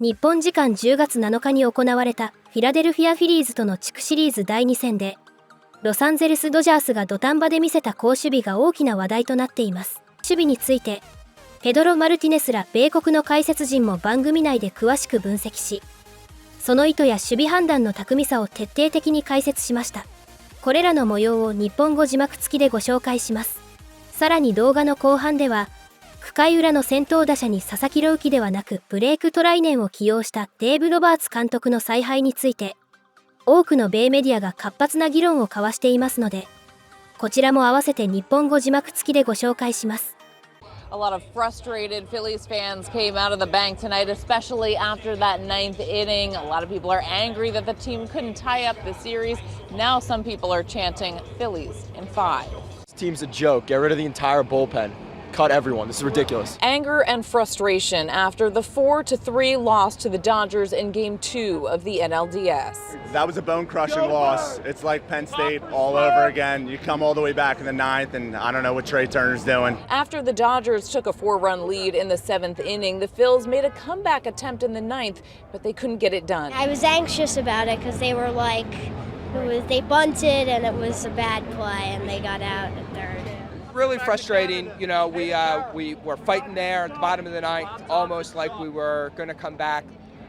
日本時間10月7日に行われたフィラデルフィア・フィリーズとの地区シリーズ第2戦で、ロサンゼルス・ドジャースが土壇場で見せた好守備が大きな話題となっています。守備について、ペドロ・マルティネスら米国の解説陣も番組内で詳しく分析し、その意図や守備判断の巧みさを徹底的に解説しました。これらの模様を日本語字幕付きでご紹介します。さらに動画の後半では、9回裏の先頭打者に佐々木朗希ではなくブレイク・トライネンを起用したデーブ・ロバーツ監督の采配について、多くの米メディアが活発な議論を交わしていますので、こちらも合わせて日本語字幕付きでご紹介します。A lot of frustrated Phillies fans came out of the bank tonight, especially after that ninth inning. A lot of people are angry that the team couldn't tie up the series. Now some people are chanting Phillies in 5. This team's a joke. Get rid of the entire bullpen. Cut everyone. This is ridiculous. Anger and frustration after the 4-3 loss to the Dodgers in Game 2 of the NLDS. That was a bone-crushing loss. It's like Penn State all over again. You come all the way back in the ninth, and I don't know what Trey Turner's doing. After the Dodgers took a 4-run lead in the 7th inning, the Phils made a comeback attempt in the 9th, but they couldn't get it done. I was anxious about it because they were like, they bunted and it was a bad play, and they got out at third. Really frustrating. You know, we were fighting there at the bottom of the ninth, almost like we were going to come back.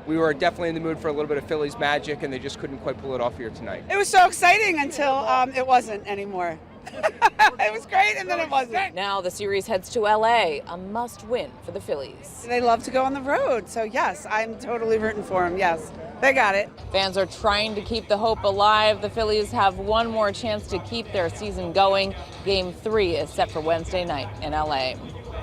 We were definitely in the mood for a little bit of Phillies magic, and they just couldn't quite pull it off here tonight. It was so exciting until it wasn't anymore. It was great, and then it wasn't. Now the series heads to LA, a must-win for the Phillies. They love to go on the road, so yes, I'm totally rooting for them, yes. They got it. Fans are trying to keep the hope alive. The Phillies have one more chance to keep their season going. Game 3 is set for Wednesday night in LA.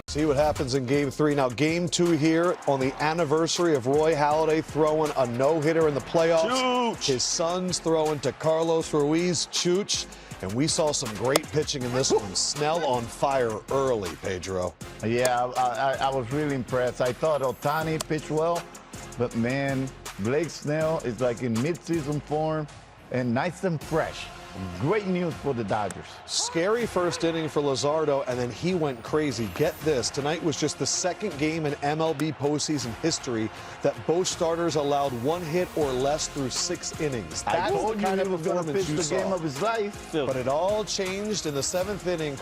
See what happens in Game 3. Now, Game 2 here on the anniversary of Roy Halladay throwing a no-hitter in the playoffs. Chooch. His son's throwing to Carlos Ruiz, Chooch. And we saw some great pitching in this one. Snell on fire early, Pedro. Yeah, I was really impressed. I thought Ohtani pitched well, but man, Blake Snell is like in mid-season form and nice and fresh. Great news for the Dodgers. Scary first inning for Luzardo, and then he went crazy. Get this, tonight was just the second game in MLB postseason history that both starters allowed one hit or less through 6 innings. I told you he was going to pitch the saw. game of his life. But it all changed in the 7th inning,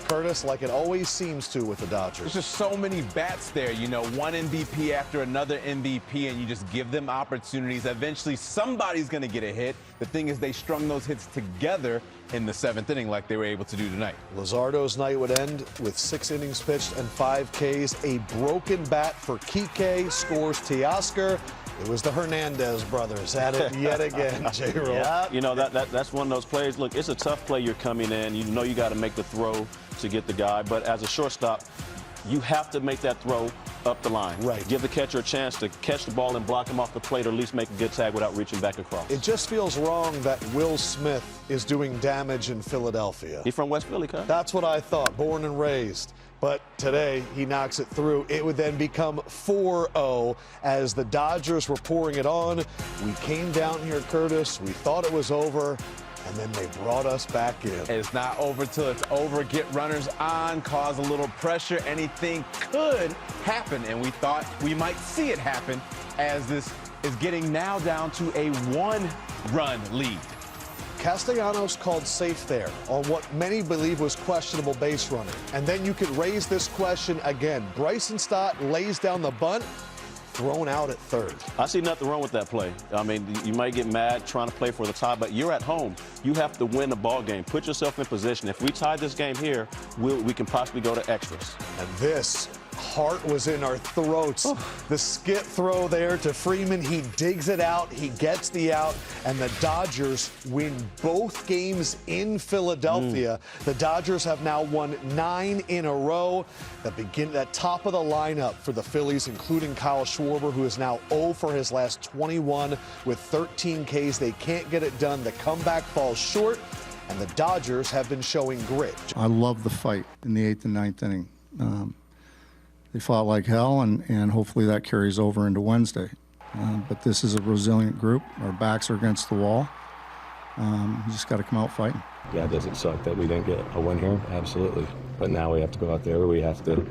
Curtis, like it always seems to with the Dodgers. There's just so many bats there, you know, one MVP after another MVP, and you just give them opportunities. Eventually, somebody's going to get a hit. The thing is, they strung those hits together in the 7th inning like they were able to do tonight. Luzardo's night would end with 6 innings pitched and 5 Ks. A broken bat for Kike, scores Teoscar. It was the Hernandez brothers at it yet again, J-Roll. Yeah. You know, that's one of those plays. Look, it's a tough play. You're coming in. You know you got to make the throw to get the guy. But as a shortstop, you have to make that throw up the line. Right. Give the catcher a chance to catch the ball and block him off the plate, or at least make a good tag without reaching back across. It just feels wrong that Will Smith is doing damage in Philadelphia. He's from West Philly, cuz. That's what I thought, born and raised. But today, he knocks it through. It would then become 4-0 as the Dodgers were pouring it on. We came down here, Curtis. We thought it was over. And then they brought us back in. It's not over till it's over. Get runners on, cause a little pressure. Anything could happen, and we thought we might see it happen as this is getting now down to a 1-run lead. Castellanos called safe there on what many believe was questionable base running. And then you could raise this question again. Bryson Stott lays down the bunt, thrown out at third. I see nothing wrong with that play. I mean, you might get mad trying to play for the tie, but you're at home. You have to win the ball game. Put yourself in position. If we tie this game here, we can possibly go to extras. And this heart was in our throats. The skip throw there to Freeman. He digs it out. He gets the out. And the Dodgers win both games in Philadelphia. The Dodgers have now won 9 in a row. That top of the lineup for the Phillies, including Kyle Schwarber, who is now 0 for his last 21 with 13 Ks. They can't get it done. The comeback falls short. And the Dodgers have been showing grit. I love the fight in the 8th and 9th inning. They fought like hell, and hopefully that carries over into Wednesday. But this is a resilient group. Our backs are against the wall. You just got to come out fighting. Yeah, does it suck that we didn't get a win here? Absolutely. But now we have to go out there. We have to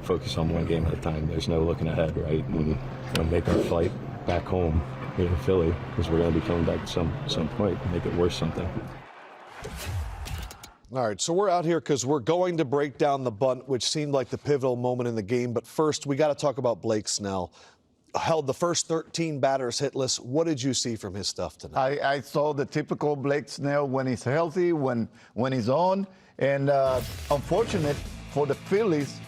focus on one game at a time. There's no looking ahead, right? And we'll make our flight back home here in Philly, because we're going to be coming back at some point and make it worth something. All right, so we're out here because we're going to break down the bunt, which seemed like the pivotal moment in the game. But first, we got to talk about Blake Snell. Held the first 13 batters hitless. What did you see from his stuff tonight? I saw the typical Blake Snell when he's healthy, when he's on. And unfortunate for the Phillies,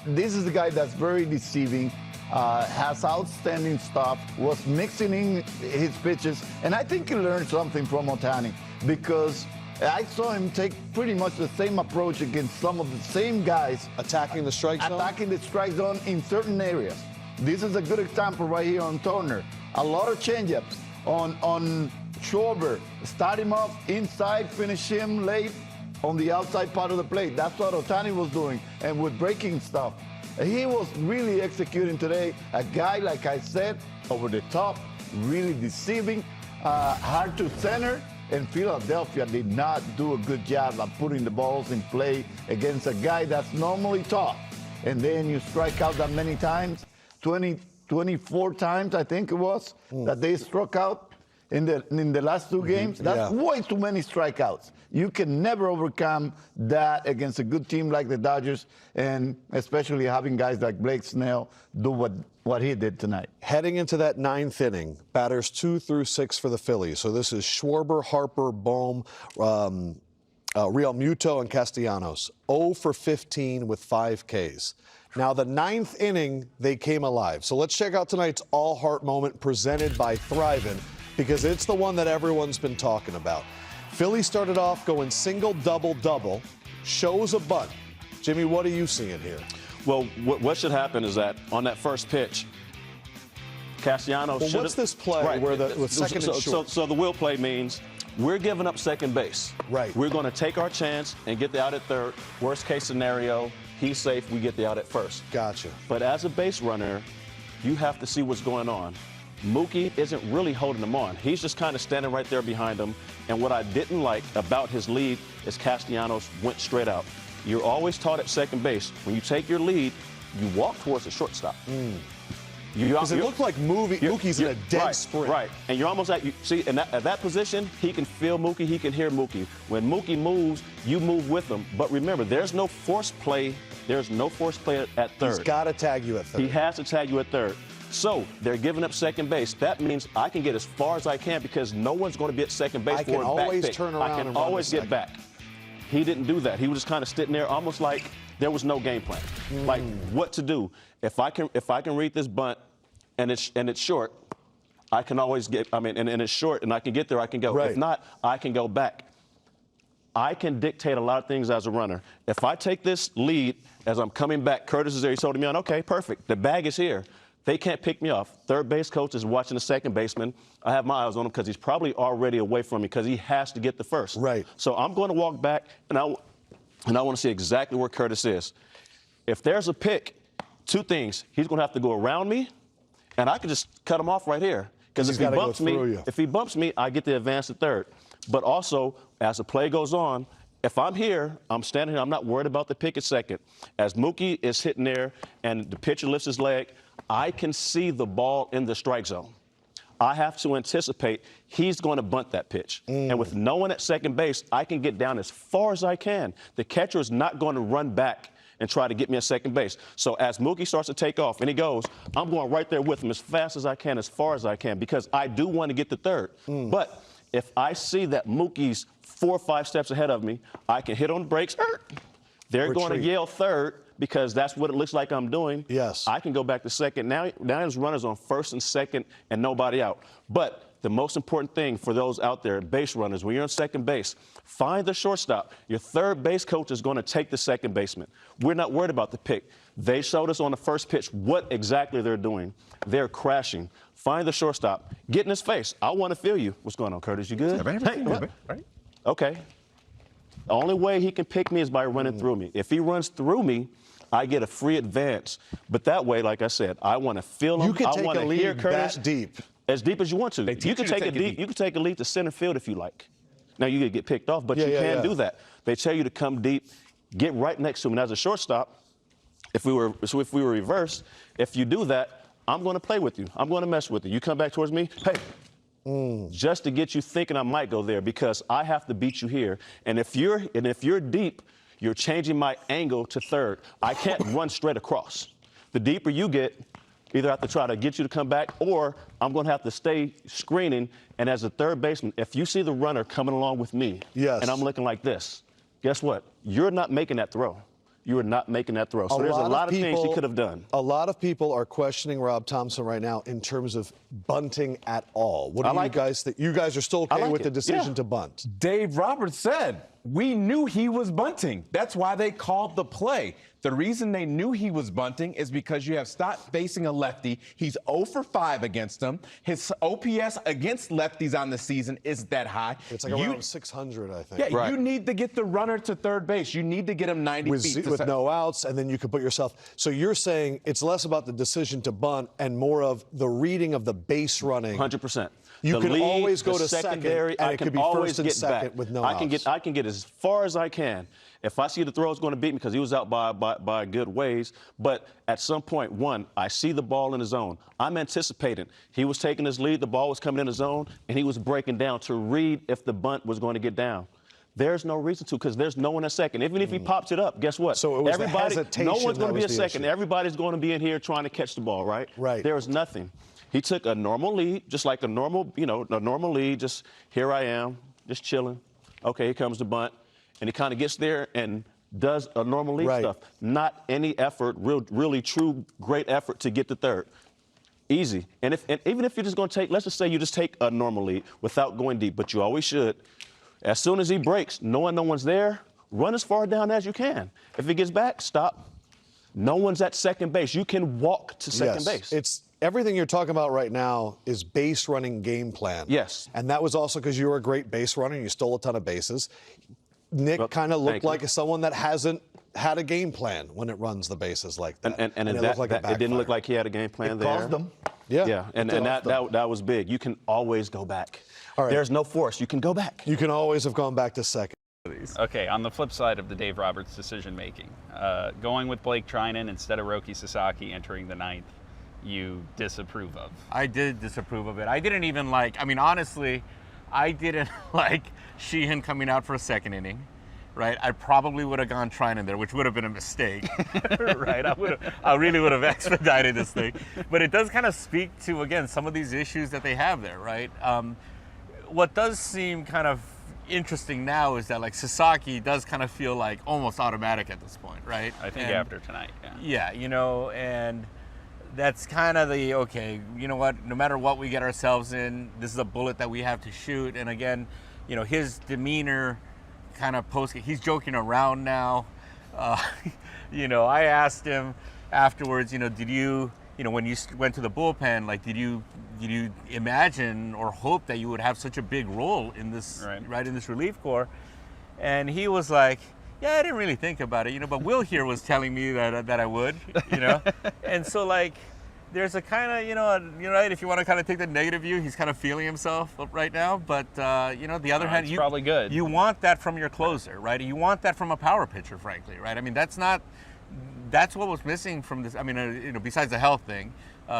this is a guy that's very deceiving, has outstanding stuff, was mixing in his pitches. And I think he learned something from Ohtani, because I saw him take pretty much the same approach against some of the same guys. Attacking the strike zone? Attacking the strike zone in certain areas. This is a good example right here on Turner. A lot of changeups on Schwarber. Start him off inside, finish him late on the outside part of the plate. That's what Ohtani was doing, and with breaking stuff. He was really executing today. A guy, like I said, over the top, really deceiving, hard to center. And Philadelphia did not do a good job of putting the balls in play against a guy that's normally tough. And then you strike out that many times. 24 times, I think it was, that they struck out in the last two games. That's way too many strikeouts. You can never overcome that against a good team like the Dodgers, and especially having guys like Blake Snell do what he did tonight. Heading into that ninth inning, batters 2 through 6 for the Phillies. So this is Schwarber, Harper, Bohm, Real Muto, and Castellanos. 0 for 15 with 5 Ks. Now, the ninth inning, they came alive. So let's check out tonight's all-heart moment presented by Thrivent, because it's the one that everyone's been talking about. Philly started off going single, double, double, shows a bunt. Jimmy, what are you seeing here? Well, what should happen is that on that first pitch, Castellanos should have... what's this play where the second and short? So the will play means we're giving up second base. Right. We're going to take our chance and get the out at third. Worst case scenario, he's safe, we get the out at first. Gotcha. But as a base runner, you have to see what's going on. Mookie isn't really holding him on. He's just kind of standing right there behind him. And what I didn't like about his lead is Castellanos went straight out. You're always taught at second base, when you take your lead, you walk towards the shortstop. Because it looked like Mookie's in a dead sprint. Right, and you're almost at, at that position, he can feel Mookie, he can hear Mookie. When Mookie moves, you move with him. But remember, there's no force play. There's no force play at third. He's got to tag you at third. He has to tag you at third. So they're giving up second base. That means I can get as far as I can, because no one's going to be at second base for a back pick. I can always turn around and run always get back. He didn't do that. He was just kind of sitting there, almost like there was no game plan. Like what to do. If I can read this bunt and it's short, I can always get. And it's short, and I can get there. I can go. Right. If not, I can go back. I can dictate a lot of things as a runner. If I take this lead as I'm coming back, Curtis is there. He's holding me on. Okay, perfect. The bag is here. They can't pick me off. Third base coach is watching the second baseman. I have my eyes on him because he's probably already away from me, because he has to get the first. Right. So I'm going to walk back, and I want to see exactly where Curtis is. If there's a pick, 2 things. He's going to have to go around me, and I can just cut him off right here. Because if he bumps me, I get the advance to third. But also, as the play goes on, if I'm here, I'm standing here, I'm not worried about the pick at second. As Mookie is hitting there and the pitcher lifts his leg, I can see the ball in the strike zone. I have to anticipate he's going to bunt that pitch. And with no one at second base, I can get down as far as I can. The catcher is not going to run back and try to get me at second base. So as Mookie starts to take off and he goes, I'm going right there with him as fast as I can, as far as I can, because I do want to get to third. But if I see that Mookie's 4 or 5 steps ahead of me, I can hit on the brakes. They're going to yell third, because that's what it looks like I'm doing. Yes. I can go back to second. Now his runners on first and second and nobody out. But the most important thing for those out there, base runners, when you're on second base, find the shortstop. Your third base coach is going to take the second baseman. We're not worried about the pick. They showed us on the first pitch what exactly they're doing. They're crashing. Find the shortstop. Get in his face. I want to feel you. What's going on, Curtis? You good? Right. Okay. The only way he can pick me is by running through me. If he runs through me, I get a free advance. But that way, like I said, I want to feel him. You can I take want a to lead hear Curtis that deep. As deep as you want to. You can take it deep. You can take a lead to center field if you like. Now, you could get picked off, but you can do that. They tell you to come deep, get right next to him. And as a shortstop, If we were reversed, if you do that, I'm going to play with you. I'm going to mess with you. You come back towards me, hey, just to get you thinking I might go there because I have to beat you here. And if you're deep, you're changing my angle to third. I can't run straight across. The deeper you get, either I have to try to get you to come back or I'm going to have to stay screening. And as a third baseman, if you see the runner coming along with me and I'm looking like this, guess what? You're not making that throw. You are not making that throw. So there's a lot of things he could have done. A lot of people are questioning Rob Thompson right now in terms of bunting at all. What do you guys think? You guys are still okay with the decision to bunt? Dave Roberts said, we knew he was bunting. That's why they called the play. The reason they knew he was bunting is because you have stopped facing a lefty. He's 0 for 5 against them. His OPS against lefties on the season is that high. It's like around 600, I think. Yeah, you need to get the runner to third base. You need to get him 90 feet. With no outs, and then you could put yourself. So you're saying it's less about the decision to bunt and more of the reading of the base running. 100%. You can always go to secondary, second, and it could be first and second with no outs. I can get as far as I can. If I see the throw is going to beat me because he was out by a good ways, but at some point, one, I see the ball in the zone. I'm anticipating. He was taking his lead, the ball was coming in the zone, and he was breaking down to read if the bunt was going to get down. There's no reason to because there's no one at second. Even if he pops it up, guess what? So it was no one's going to be a second. Everybody's going to be in here trying to catch the ball, right? Right. There was nothing. He took a normal lead, just like a normal lead, just here I am, just chilling. Okay, here comes the bunt. And he kind of gets there and does a normal lead stuff. Not any effort, really true, great effort to get to third. Easy. And even if you're just going to take, let's just say you just take a normal lead without going deep, but you always should. As soon as he breaks, knowing no one's there, run as far down as you can. If he gets back, stop. No one's at second base. You can walk to second base. It's everything you're talking about right now is base running game plan. Yes. And that was also because you were a great base runner. You stole a ton of bases. Nick kind of looked like someone that hasn't had a game plan when it runs the bases like that. And it didn't look like he had a game plan there. Caused them. Yeah, and that was big. You can always go back. All right. There's no force. You can go back. You can always have gone back to second. Okay, on the flip side of the Dave Roberts decision-making, going with Blake Trinan instead of Roki Sasaki entering the ninth, you disapprove of? I did disapprove of it. I didn't even like, I mean, honestly, I didn't like Sheehan coming out for a second inning, right? I probably would have gone Trinan there, which would have been a mistake, right? I really would have expedited this thing. But it does kind of speak to, again, some of these issues that they have there, right? What does seem kind of interesting now is that, like, Sasaki does kind of feel like almost automatic at this point, right? I think after tonight, yeah. You know, and that's kind of the, okay, you know what, no matter what we get ourselves in, this is a bullet that we have to shoot. And again, you know, his demeanor kind of he's joking around now. You know, I asked him afterwards, you know, did you know, when you went to the bullpen, like, did you imagine or hope that you would have such a big role in this, right in this relief corps? And he was like, yeah, I didn't really think about it, you know, but Will here was telling me that I would, you know? And so, like, there's a kind of, you know, right, if you want to kind of take the negative view, he's kind of feeling himself right now. But, you know, the other hand, it's probably good. You want that from your closer, right? You want that from a power pitcher, frankly, right? I mean, that's what was missing from this. I mean, you know, besides the health thing,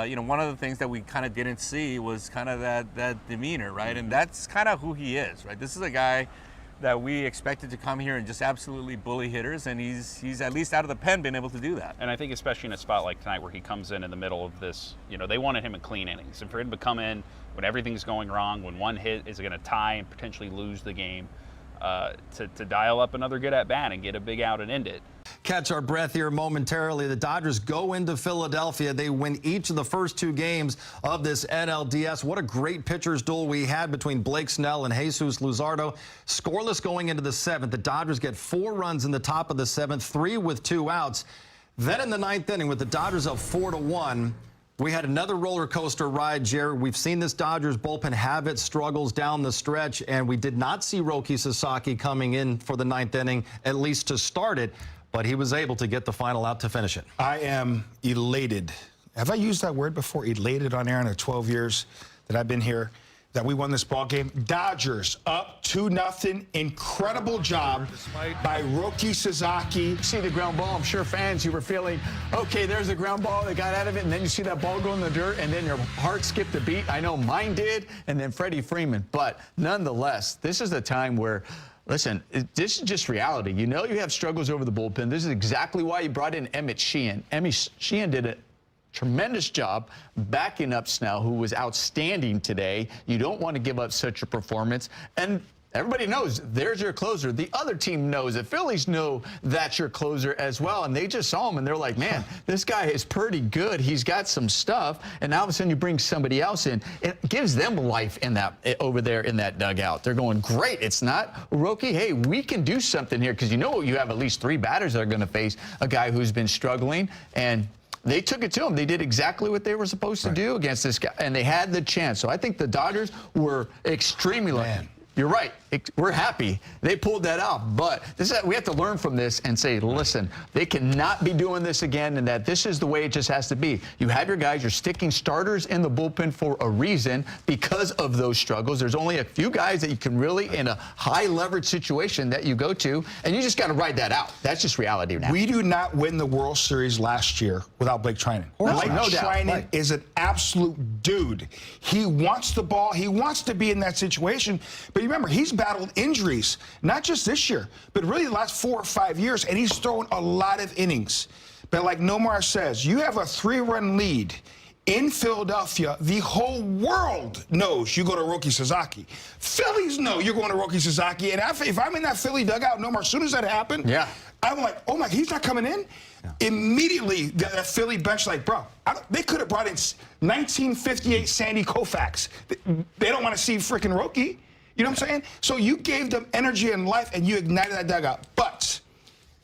you know, one of the things that we kind of didn't see was kind of that demeanor, right? And that's kind of who he is, right? This is a guy that we expected to come here and just absolutely bully hitters, and he's at least out of the pen been able to do that. And I think especially in a spot like tonight where he comes in the middle of this, you know, they wanted him in clean innings. And for him to come in when everything's going wrong, when one hit is going to tie and potentially lose the game, to dial up another good at-bat and get a big out and end it. Catch our breath here momentarily. The Dodgers go into Philadelphia. They win each of the first two games of this NLDS. What a great pitcher's duel we had between Blake Snell and Jesus Luzardo. Scoreless going into the seventh. The Dodgers get 4 runs in the top of the seventh, 3 with 2 outs. Then in the ninth inning, with the Dodgers up 4-1, we had another roller coaster ride, Jerry. We've seen this Dodgers bullpen have its struggles down the stretch, and we did not see Roki Sasaki coming in for the ninth inning, at least to start it, but he was able to get the final out to finish it. I am elated. Have I used that word before, elated, on air in the 12 years that I've been here? that we won this ball game. Dodgers up 2-0. Incredible job by Roki Sasaki. See the ground ball. I'm sure fans, you were feeling, okay, there's a ground ball. They got out of it, and then you see that ball go in the dirt, and then your heart skipped a beat. I know mine did, and then Freddie Freeman. But nonetheless, this is a time where, listen, this is just reality. You know you have struggles over the bullpen. This is exactly why you brought in Emmett Sheehan. Emmett Sheehan did it. Tremendous job backing up Snell, who was outstanding today. You don't want to give up such a performance. And everybody knows there's your closer. The other team knows it. Phillies know that's your closer as well. And they just saw him, and they're like, man, this guy is pretty good. He's got some stuff. And now all of a sudden you bring somebody else in. It gives them life in that over there in that dugout. They're going, great. It's not rookie. Hey, we can do something here, because you know you have at least 3 batters that are going to face a guy who's been struggling. And they took it to him. They did exactly what they were supposed to do against this guy, and they had the chance. So I think the Dodgers were extremely lucky. You're right. We're happy they pulled that off. But we have to learn from this and say, listen, they cannot be doing this again, and that this is the way it just has to be. You have your guys. You're sticking starters in the bullpen for a reason because of those struggles. There's only a few guys that you can really, in a high-leverage situation, that you go to, and you just got to ride that out. That's just reality now. We do not win the World Series last year without Blake Treinen. Blake Treinen is an absolute dude. He wants the ball. He wants to be in that situation. But remember, he's battled injuries, not just this year, but really the last 4 or 5 years, and he's thrown a lot of innings. But like Nomar says, you have a 3-run lead in Philadelphia. The whole world knows you go to Roki Sasaki. Phillies know you're going to Roki Sasaki. And if I'm in that Philly dugout, Nomar, as soon as that happened, I'm like, oh my, he's not coming in? Immediately, that Philly bench, like, bro, they could have brought in 1958 Sandy Koufax. They don't want to see freaking Roki. You know what I'm saying? So you gave them energy and life, and you ignited that dugout. But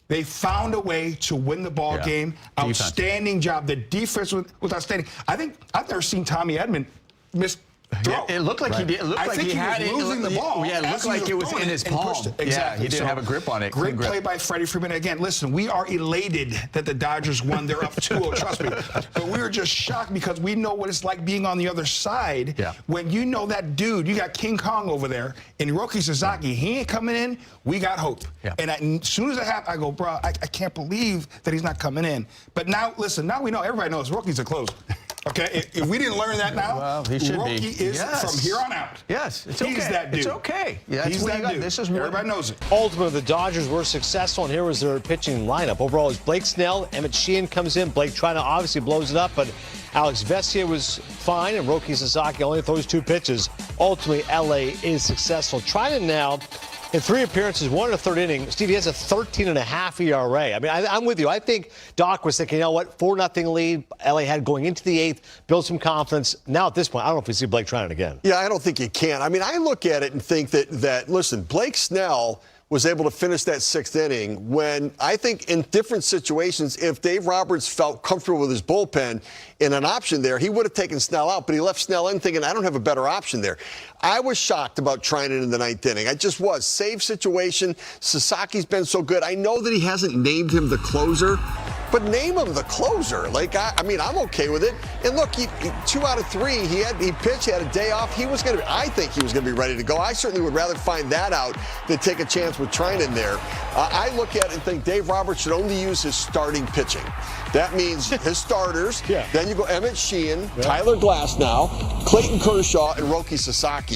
they found a way to win the ball game. Outstanding job. The defense was outstanding. I think I've never seen Tommy Edman miss throw. It looked like he did. It looked like he had it. Losing the ball. Yeah, it looked like it was in his palm. Exactly. Yeah, he didn't have a grip on it. Great play by Freddie Freeman. Again, listen, we are elated that the Dodgers won. They're up 2-0, trust me. But we were just shocked because we know what it's like being on the other side. When you know that dude, you got King Kong over there, and Roki Sasaki, he ain't coming in, we got hope. And as soon as that happened, I go, bro, I can't believe that he's not coming in. But now, listen, now we know, everybody knows Roki's a closer. Okay, if we didn't learn that now, well, he should Roki is from here on out. Yes, it's okay. He's that dude. It's okay. Yeah, he's that dude. This is everybody knows it. Ultimately, the Dodgers were successful, and here was their pitching lineup. Overall, it's Blake Snell, Emmett Sheehan comes in. Blake Treinen obviously blows it up, but Alex Vesia was fine, and Roki Sasaki only throws 2 pitches. Ultimately, LA is successful. Treinen now, in 3 appearances, 1 1/3 inning. Steve, he has a 13.5 ERA. I mean, I'm with you. I think Doc was thinking, you know what, 4-0 lead. LA had going into the 8th, build some confidence. Now at this point, I don't know if we see Blake Treinen again. Yeah, I don't think you can. I mean, I look at it and think that listen, Blake Snell was able to finish that 6th inning when I think in different situations, if Dave Roberts felt comfortable with his bullpen in an option there, he would have taken Snell out, but he left Snell in thinking, I don't have a better option there. I was shocked about Treinen in the 9th inning. I just was. Save situation. Sasaki's been so good. I know that he hasn't named him the closer, but name him the closer. Like, I mean, I'm okay with it. And look, 2 out of 3, he pitched, he had a day off. I think he was going to be ready to go. I certainly would rather find that out than take a chance with Treinen there. I look at it and think Dave Roberts should only use his starting pitching. That means his starters. Then you go Emmett Sheehan, Tyler Glasnow, Clayton Kershaw, and Roki Sasaki.